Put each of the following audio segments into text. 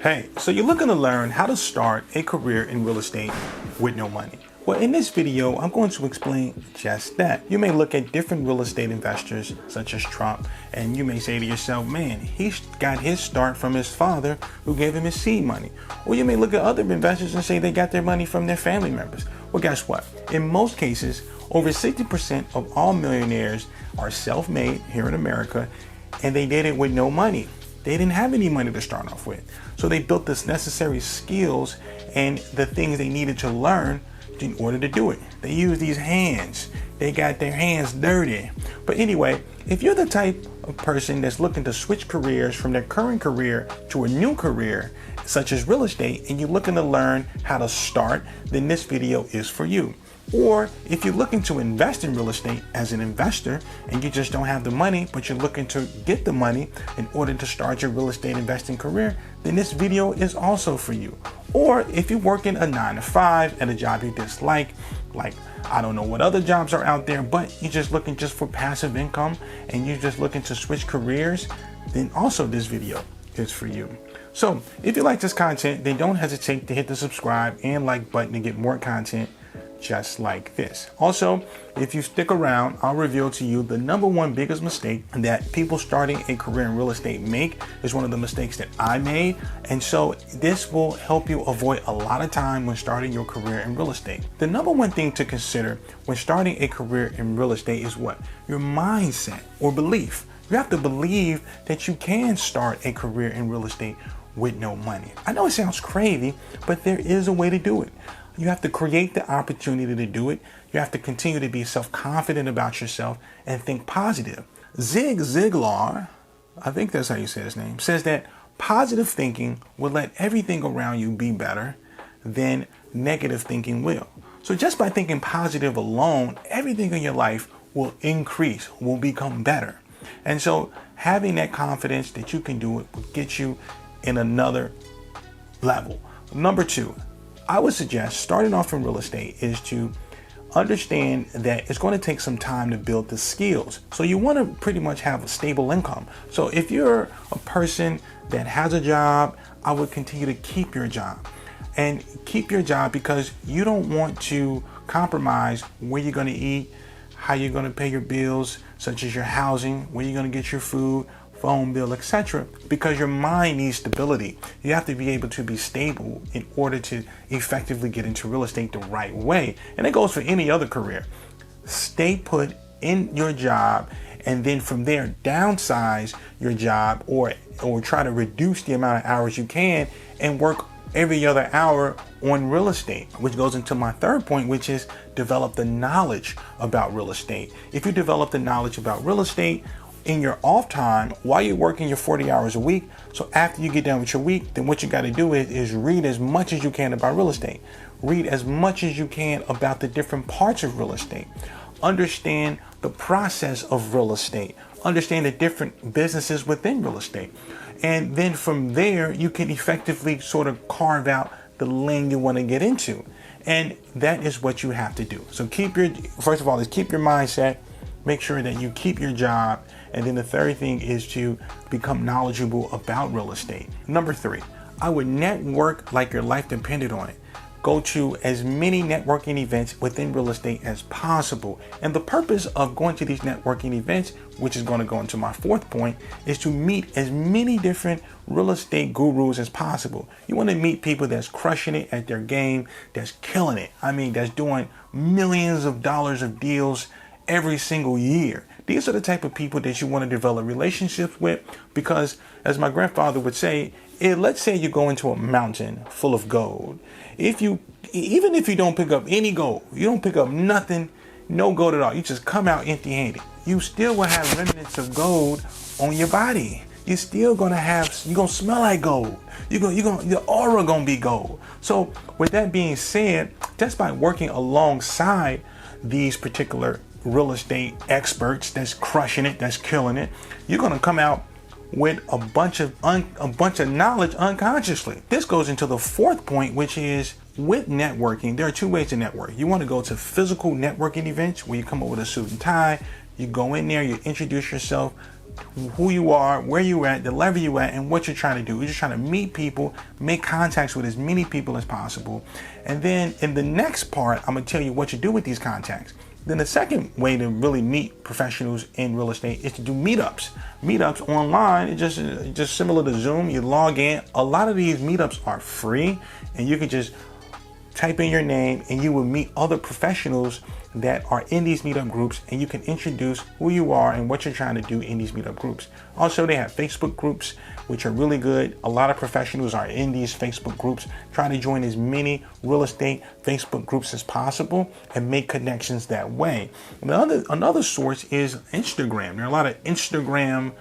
Hey, so you're looking to learn how to start a career in real estate with no money. Well, in this video, I'm going to explain just that. You may look at different real estate investors, such as Trump, and you may say to yourself, man, he got his start from his father who gave him his seed money. Or you may look at other investors and say they got their money from their family members. Well, guess what? In most cases, over 60% of all millionaires are self-made here in America, and they did it with no money. They didn't have any money to start off with. So they built the necessary skills and the things they needed to learn in order to do it. They used these hands. They got their hands dirty. But anyway, if you're the type of person that's looking to switch careers from their current career to a new career, such as real estate, and you're looking to learn how to start, then this video is for you. Or if you're looking to invest in real estate as an investor and you just don't have the money, but you're looking to get the money in order to start your real estate investing career, then this video is also for you. Or if you're working a 9-to-5 at a job you dislike, like I don't know what other jobs are out there, but you're just looking just for passive income and you're just looking to switch careers, then also this video is for you. So if you like this content, then don't hesitate to hit the subscribe and like button to get more content just like this. Also, if you stick around, I'll reveal to you the #1 biggest mistake that people starting a career in real estate make. Is one of the mistakes that I made. And so this will help you avoid a lot of time when starting your career in real estate. The #1 thing to consider when starting a career in real estate is what? Your mindset or belief. You have to believe that you can start a career in real estate with no money. I know it sounds crazy, but there is a way to do it. You have to create the opportunity to do it. You have to continue to be self-confident about yourself and think positive. Zig Ziglar, I think that's how you say his name, says that positive thinking will let everything around you be better than negative thinking will. So just by thinking positive alone, everything in your life will increase, will become better. And so having that confidence that you can do it will get you in another level. #2, I would suggest starting off in real estate is to understand that it's going to take some time to build the skills. So you want to pretty much have a stable income. So if you're a person that has a job, I would continue to keep your job. And keep your job because you don't want to compromise where you're going to eat, how you're going to pay your bills, such as your housing, where you're going to get your food, phone bill, etc., because your mind needs stability. You have to be able to be stable in order to effectively get into real estate the right way. And it goes for any other career. Stay put in your job, and then from there downsize your job or try to reduce the amount of hours you can and work every other hour on real estate, which goes into my third point, which is develop the knowledge about real estate. If you develop the knowledge about real estate in your off time while you're working your 40 hours a week, so after you get done with your week, then what you got to do is read as much as you can about real estate. Read as much as you can about the different parts of real estate. Understand the process of real estate. Understand the different businesses within real estate. And then from there, you can effectively sort of carve out the lane you want to get into. And that is what you have to do. So first of all, is keep your mindset. Make sure that you keep your job. And then the third thing is to become knowledgeable about real estate. #3, I would network like your life depended on it. Go to as many networking events within real estate as possible. And the purpose of going to these networking events, which is going to go into my fourth point, is to meet as many different real estate gurus as possible. You want to meet people that's crushing it at their game, that's killing it. I mean, that's doing millions of dollars of deals every single year. These are the type of people that you want to develop relationships with, because as my grandfather would say, let's say you go into a mountain full of gold. Even if you don't pick up any gold, you don't pick up nothing, no gold at all, you just come out empty-handed, you still will have remnants of gold on your body. You're still you're gonna smell like gold. Your aura gonna be gold. So with that being said, just by working alongside these particular real estate experts that's crushing it, that's killing it, you're going to come out with a bunch of knowledge unconsciously. This goes into the fourth point, which is with networking. There are two ways to network. You want to go to physical networking events where you come up with a suit and tie, you go in there, you introduce yourself, who you are, where you at, the level you at, and what you're trying to do. You're just trying to meet people, make contacts with as many people as possible. And then in the next part, I'm gonna tell you what you do with these contacts. Then the second way to really meet professionals in real estate is to do meetups. Meetups online, it's just similar to Zoom. You log in. A lot of these meetups are free, and you can just type in your name and you will meet other professionals that are in these meetup groups, and you can introduce who you are and what you're trying to do in these meetup groups. Also, they have Facebook groups, which are really good. A lot of professionals are in these Facebook groups. Try to join as many real estate Facebook groups as possible and make connections that way. Another source is Instagram. There are a lot of Instagram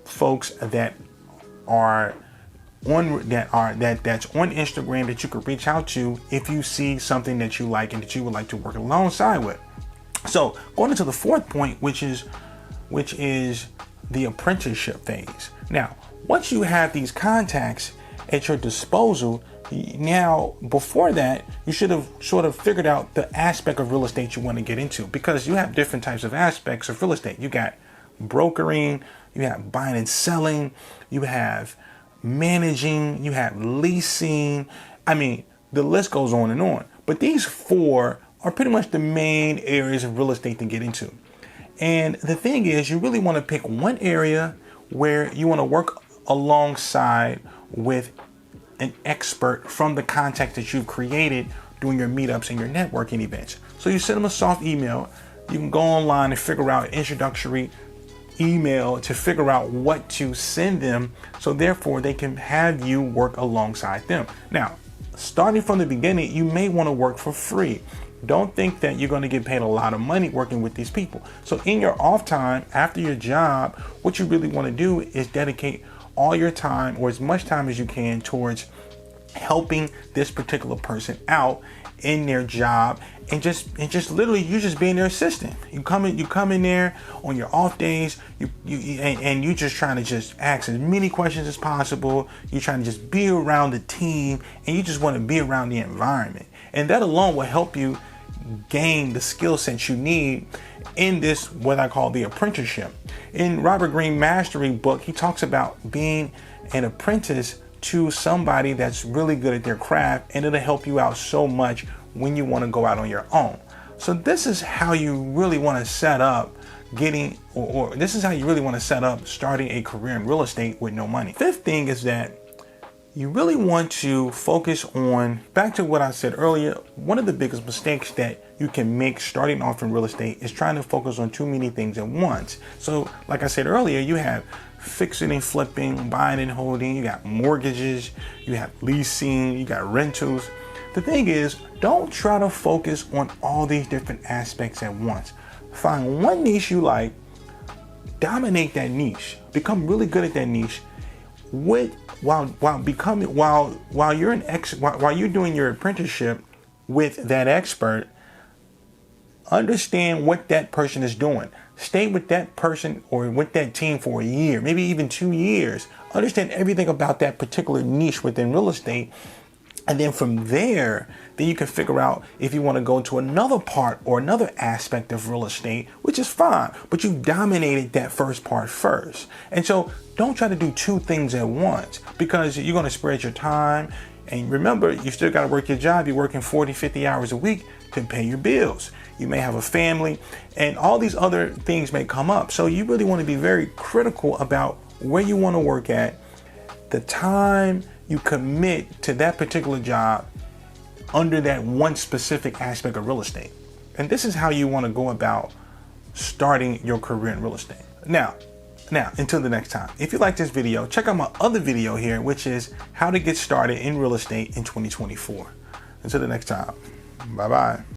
folks that are that's on Instagram that you could reach out to if you see something that you like and that you would like to work alongside with. So going into the fourth point, which is the apprenticeship phase. Now, once you have these contacts at your disposal, now before that, you should have sort of figured out the aspect of real estate you want to get into, because you have different types of aspects of real estate. You got brokering, you have buying and selling, you have managing, you have leasing. I mean, the list goes on and on. But these four are pretty much the main areas of real estate to get into. And the thing is, you really want to pick one area where you want to work alongside with an expert from the contact that you've created doing your meetups and your networking events. So you send them a soft email. You can go online and figure out an introductory email to figure out what to send them, so therefore they can have you work alongside them. Now, starting from the beginning, you may want to work for free. Don't think that you're going to get paid a lot of money working with these people. So in your off time, after your job, what you really want to do is dedicate all your time, or as much time as you can, towards helping this particular person out in their job, and just literally you just being their assistant. You come in there on your off days, and you just trying to just ask as many questions as possible. You're trying to just be around the team, and you just want to be around the environment. And that alone will help you gain the skill sets you need in this, what I call the apprenticeship. In Robert Greene Mastery book, he talks about being an apprentice to somebody that's really good at their craft, and it'll help you out so much when you want to go out on your own. So this is how you really want to set up this is how you really want to set up starting a career in real estate with no money. Fifth thing is that you really want to focus on, back to what I said earlier, one of the biggest mistakes that you can make starting off in real estate is trying to focus on too many things at once. So like I said earlier, you have fixing and flipping, buying and holding, you got mortgages, you have leasing, you got rentals. The thing is, don't try to focus on all these different aspects at once. Find one niche you like, dominate that niche, become really good at that niche. While you're doing your apprenticeship with that expert, understand what that person is doing. Stay with that person or with that team for a year, maybe even 2 years. Understand everything about that particular niche within real estate. And then from there, then you can figure out if you want to go to another part or another aspect of real estate, which is fine, but you've dominated that first part first. And so don't try to do two things at once, because you're going to spread your time. And remember, you still got to work your job. You're working 40, 50 hours a week to pay your bills. You may have a family, and all these other things may come up. So you really want to be very critical about where you want to work at, the time you commit to that particular job under that one specific aspect of real estate. And this is how you want to go about starting your career in real estate. Now, until the next time, if you like this video, check out my other video here, which is how to get started in real estate in 2024. Until the next time, bye-bye.